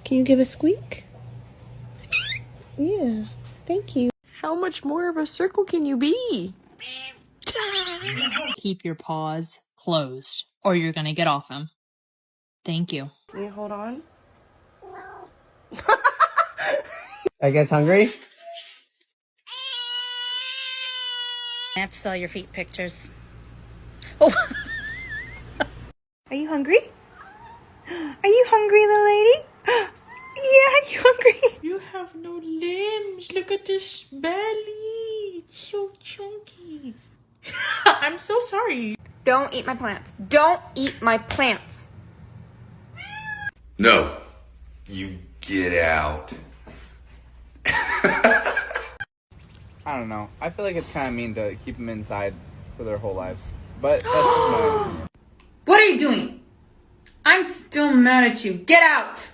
Can you give a squeak? Yeah, thank you. How much more of a circle can you be? Keep your paws closed or you're gonna get off them. Thank you. Can you hold on? Are you guys hungry? I have to sell your feet pictures. Oh. Are you hungry? Are you hungry, little lady? Yeah, are you hungry? You have no limbs. Look at this belly. It's so chunky. I'm so sorry. Don't eat my plants. Don't eat my plants. No. You get out. I don't know. I feel like it's kind of mean to keep them inside for their whole lives. But that's just my opinion. What are you doing? I'm still mad at you. Get out!